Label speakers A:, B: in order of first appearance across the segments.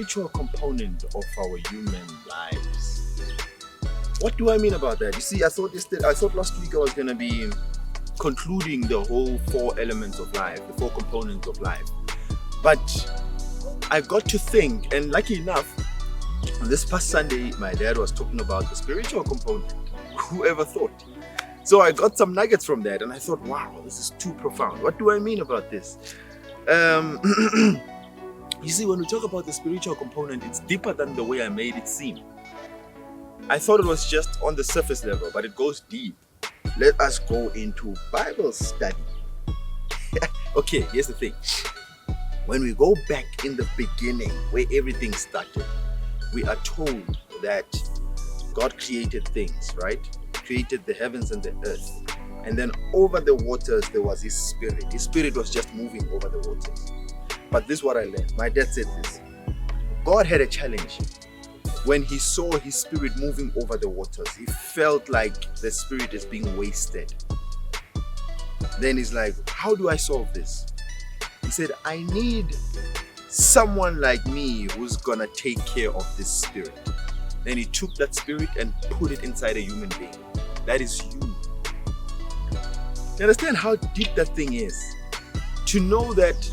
A: spiritual component of our human lives. What do I mean about that? You see, I thought last week I was going to be concluding the whole 4 elements of life, the 4 components of life. But I got to think, and lucky enough, this past Sunday, my dad was talking about the spiritual component. Whoever thought? So I got some nuggets from that, and I thought, wow, this is too profound. What do I mean about this? You see, when we talk about the spiritual component, it's deeper than the way I made it seem. I thought it was just on the surface level, but it goes deep. Let us go into Bible study. Okay, here's the thing. When we go back in the beginning, where everything started, we are told that God created things, right? Created the heavens and the earth. And then over the waters, there was His Spirit. His Spirit was just moving over the waters. But this is what I learned. My dad said this. God had a challenge. When He saw His Spirit moving over the waters, He felt like the Spirit is being wasted. Then He's like, how do I solve this? He said, I need someone like me who's gonna take care of this Spirit. Then He took that Spirit and put it inside a human being. That is you. You understand how deep that thing is? To know that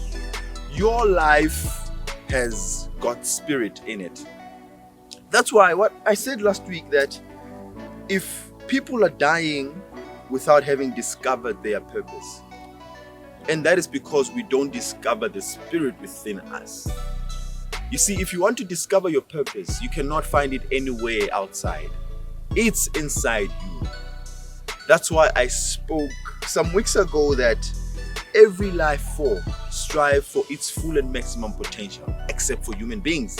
A: your life has got spirit in it. That's why what I said last week, that if people are dying without having discovered their purpose, and that is because we don't discover the spirit within us. You see, if you want to discover your purpose, you cannot find it anywhere outside. It's inside you. That's why I spoke some weeks ago that every life form strives for its full and maximum potential, except for human beings.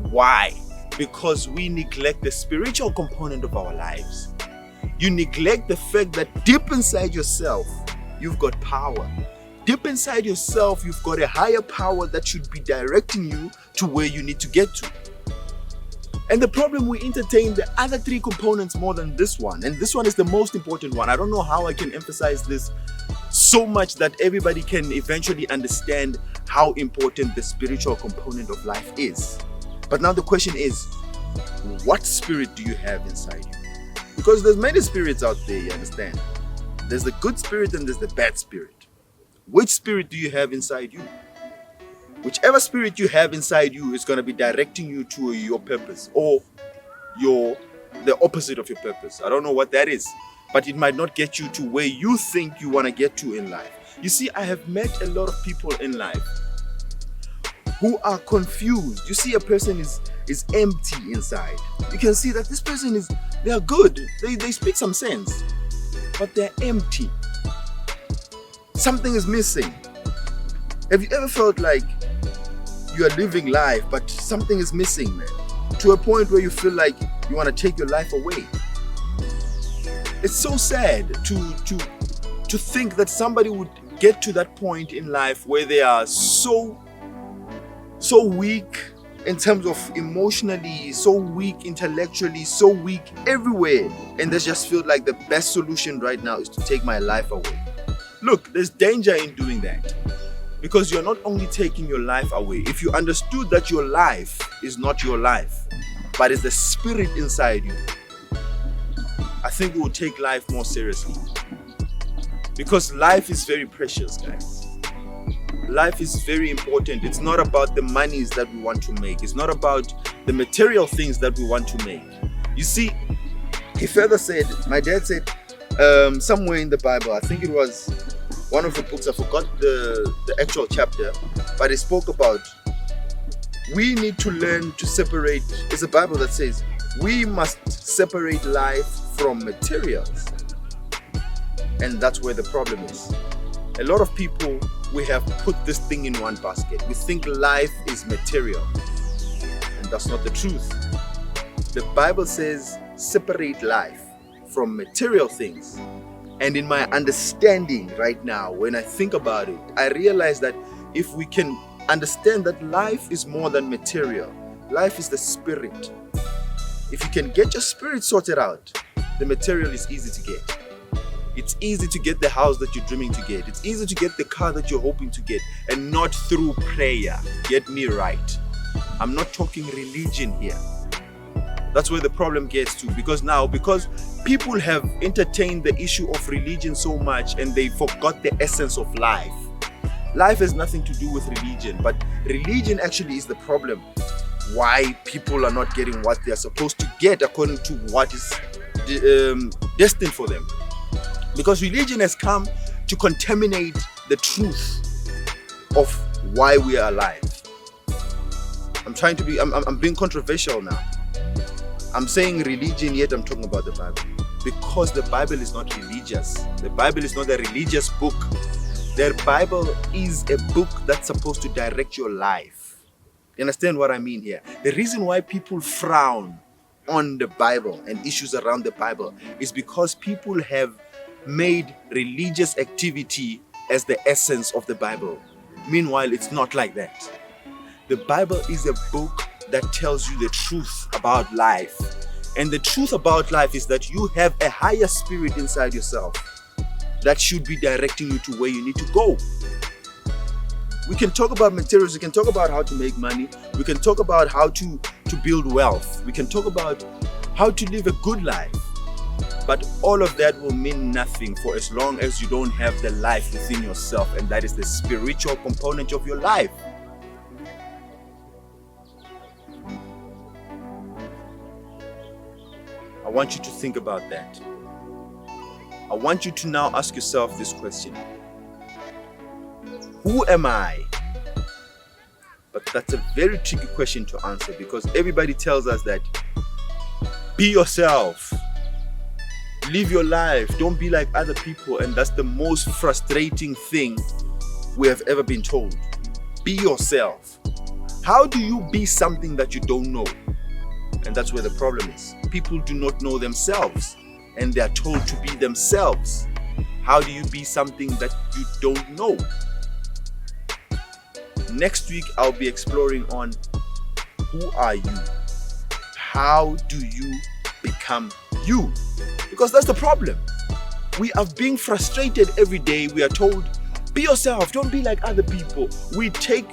A: Why? Because we neglect the spiritual component of our lives. You neglect the fact that deep inside yourself, you've got power. Deep inside yourself, you've got a higher power that should be directing you to where you need to get to. And the problem, we entertain the other 3 components more than this one. And this one is the most important one. I don't know how I can emphasize this so much that everybody can eventually understand how important the spiritual component of life is. But now the question is, what spirit do you have inside you? Because there's many spirits out there, you understand? There's the good spirit and there's the bad spirit. Which spirit do you have inside you? Whichever spirit you have inside you is going to be directing you to your purpose, or the opposite of your purpose. I don't know what that is, but it might not get you to where you think you want to get to in life. You see, I have met a lot of people in life who are confused. You see, a person is empty inside. You can see that this person they are good. They speak some sense, but they're empty. Something is missing. Have you ever felt like you are living life, but something is missing, man? To a point where you feel like you want to take your life away. It's so sad to think that somebody would get to that point in life where they are so weak in terms of emotionally, so weak intellectually, so weak everywhere, and they just feel like the best solution right now is to take my life away. Look, there's danger in doing that, because you're not only taking your life away. If you understood that your life is not your life, but is the spirit inside you, I think we will take life more seriously. Because life is very precious, guys. Life is very important. It's not about the monies that we want to make. It's not about the material things that we want to make. You see, he further said, my dad said, somewhere in the Bible, I think it was one of the books, I forgot the actual chapter, but it spoke about we need to learn to separate. It's a Bible that says we must separate life from materials. And that's where the problem is. A lot of people, we have put this thing in one basket. We think life is material, and that's not the truth. The Bible says separate life from material things. And in my understanding right now, when I think about it, I realize that if we can understand that life is more than material, life is the spirit. If you can get your spirit sorted out, the material is easy to get. It's easy to get the house that you're dreaming to get. It's easy to get the car that you're hoping to get, and not through prayer. Get me right. I'm not talking religion here. That's where the problem gets to, because people have entertained the issue of religion so much and they forgot the essence of life. Life has nothing to do with religion, but religion actually is the problem why people are not getting what they are supposed to get according to what is destined for them. Because religion has come to contaminate the truth of why we are alive. I'm being controversial now. I'm saying religion, yet I'm talking about the Bible. Because the Bible is not religious. The Bible is not a religious book. The Bible is a book that's supposed to direct your life. You understand what I mean here? The reason why people frown on the Bible and issues around the Bible is because people have made religious activity as the essence of the Bible. Meanwhile, it's not like that. The Bible is a book that tells you the truth about life. And the truth about life is that you have a higher spirit inside yourself that should be directing you to where you need to go. We can talk about materials, we can talk about how to make money, we can talk about how to build wealth, we can talk about how to live a good life. But all of that will mean nothing for as long as you don't have the life within yourself, and that is the spiritual component of your life. I want you to think about that. I want you to now ask yourself this question. Who am I? But that's a very tricky question to answer, because everybody tells us that be yourself, live your life, don't be like other people, and that's the most frustrating thing we have ever been told. Be yourself. How do you be something that you don't know? And that's where the problem is. People do not know themselves, and they are told to be themselves. How do you be something that you don't know? Next week, I'll be exploring on who are you? How do you become you? Because that's the problem. We are being frustrated every day. We are told, be yourself, don't be like other people. We take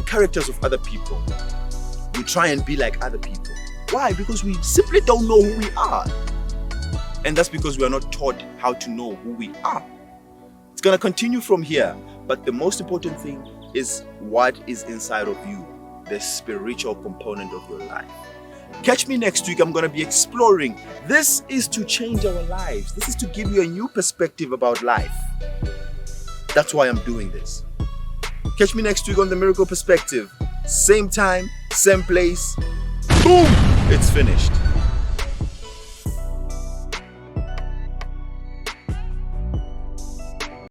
A: characters of other people. We try and be like other people. Why? Because we simply don't know who we are. And that's because we are not taught how to know who we are. It's going to continue from here. But the most important thing is what is inside of you, the spiritual component of your life. Catch me next week. I'm going to be exploring. This is to change our lives. This is to give you a new perspective about life. That's why I'm doing this. Catch me next week on The Miracle Perspective. Same time, same place. Boom! It's finished.